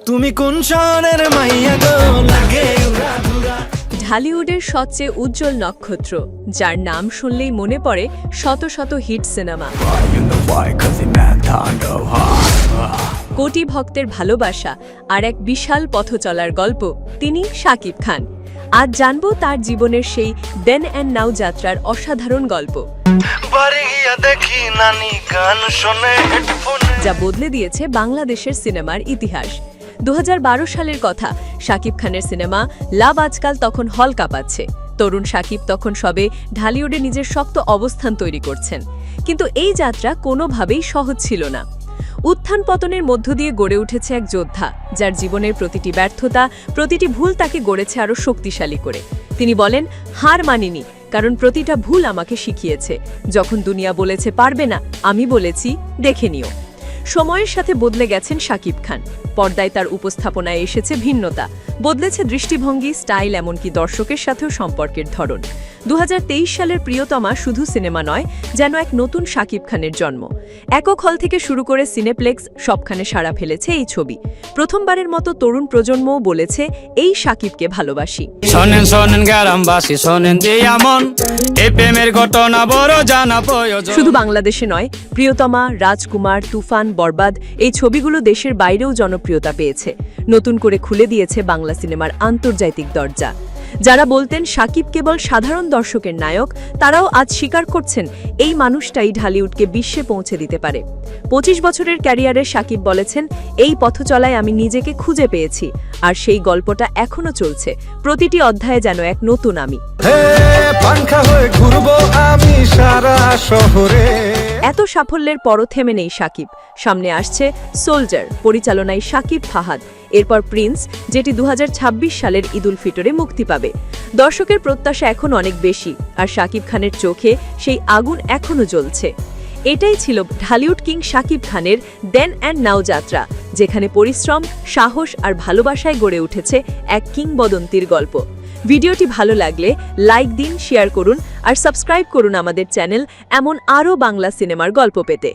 তুমি কোন শহরের মাইয়া গো লাগে উড়াধুরা। ঢালিউডের সবচেয়ে উজ্জ্বল নক্ষত্র, যার নাম শুনলেই মনে পড়ে শত শত হিট সিনেমা, কোটি ভক্তের ভালোবাসা আর এক বিশাল পথ চলার গল্প। তিনি শাকিব খান। আজ জানবো তার জীবনের সেই দেন অ্যান্ড নাও যাত্রার অসাধারণ গল্প, বাড়ি গিয়া দেখি নানি গান শোনে হেডফোনে, যা বদলে দিয়েছে বাংলাদেশের সিনেমার ইতিহাস। 2012 সালের কথা, শাকিব খানের সিনেমা লাভ আজকাল তখন হল কাঁপাচ্ছে। তরুণ শাকিব তখন সবে ঢালিউডে নিজের শক্ত অবস্থান তৈরি করছেন। কিন্তু এই যাত্রা কোনোভাবেই সহজ ছিল না। উত্থান পতনের মধ্য দিয়ে গড়ে উঠেছে এক যোদ্ধা, যার জীবনের প্রতিটি ব্যর্থতা, প্রতিটি ভুল তাকে গড়েছে আরও শক্তিশালী করে। তিনি বলেন, হার মানিনি, কারণ প্রতিটা ভুল আমাকে শিখিয়েছে। যখন দুনিয়া বলেছে পারবে না, আমি বলেছি দেখে নিও। সময়ের সাথে বদলে গেছেন শাকিব খান। পর্দায় তার উপস্থাপনায় এসেছে ভিন্নতা, বদলেছে দৃষ্টিভঙ্গি, স্টাইল, এমনকি দর্শকের সাথেও সম্পর্কের ধরন। 2023 সালের প্রিয়তমা শুধু সিনেমা নয়, যেন এক নতুন শাকিব খানের জন্ম। একক হল থেকে শুরু করে সিনেপ্লেক্স, সবখানে সাড়া ফেলেছে এই ছবি। প্রথমবারের মতো তরুণ প্রজন্মও বলেছে, এই শাকিবকে ভালোবাসি। শোনেন শোনেন গ্রামবাসী, শোনেন দিয়া মন, এই প্রেমের ঘটনা বড় জানা প্রয়োজন। শুধু বাংলাদেশে নয়, প্রিয়তমা, রাজকুমার, তুফান, বরবাদ এই ছবিগুলো দেশের বাইরেও জনপ্রিয়তা পেয়েছে। নতুন করে খুলে দিয়েছে বাংলা সিনেমার আন্তর্জাতিক দরজা। যারা বলতেন শাকিব কেবল সাধারণ দর্শকের নায়ক, তারাও আজ স্বীকার করছেন এই মানুষটাই ঢালিউডকে বিশ্বে পৌঁছে দিতে পারে। 25 বছরের ক্যারিয়ারে শাকিব বলেছেন, এই পথ চলায় আমি নিজেকে খুঁজে পেয়েছি, আর সেই গল্পটা এখনো চলছে। প্রতিটি অধ্যায়ে যেন এক নতুন আমি। পাংখা হয়ে ঘুরবো আমি সারা শহরে। এত সাফল্যের পরও থেমে নেই শাকিব। সামনে আসছে সোলজার, পরিচালনায় শাকিব ফাহাদ, এরপর প্রিন্স, যেটি 2026 সালের ঈদ উল ফিতরে মুক্তি পাবে। দর্শকের প্রত্যাশা এখন অনেক বেশি, আর শাকিব খানের চোখে সেই আগুন এখনো জ্বলছে। এটাই ছিল ঢালিউড কিং শাকিব খানের দেন অ্যান্ড নাও যাত্রা, যেখানে পরিশ্রম, সাহস আর ভালোবাসায় গড়ে উঠেছে এক কিংবদন্তির গল্প। ভিডিওটি ভালো লাগলে লাইক দিন, শেয়ার করুন আর সাবস্ক্রাইব করুন আমাদের চ্যানেল, এমন আরও বাংলা সিনেমার গল্প পেতে।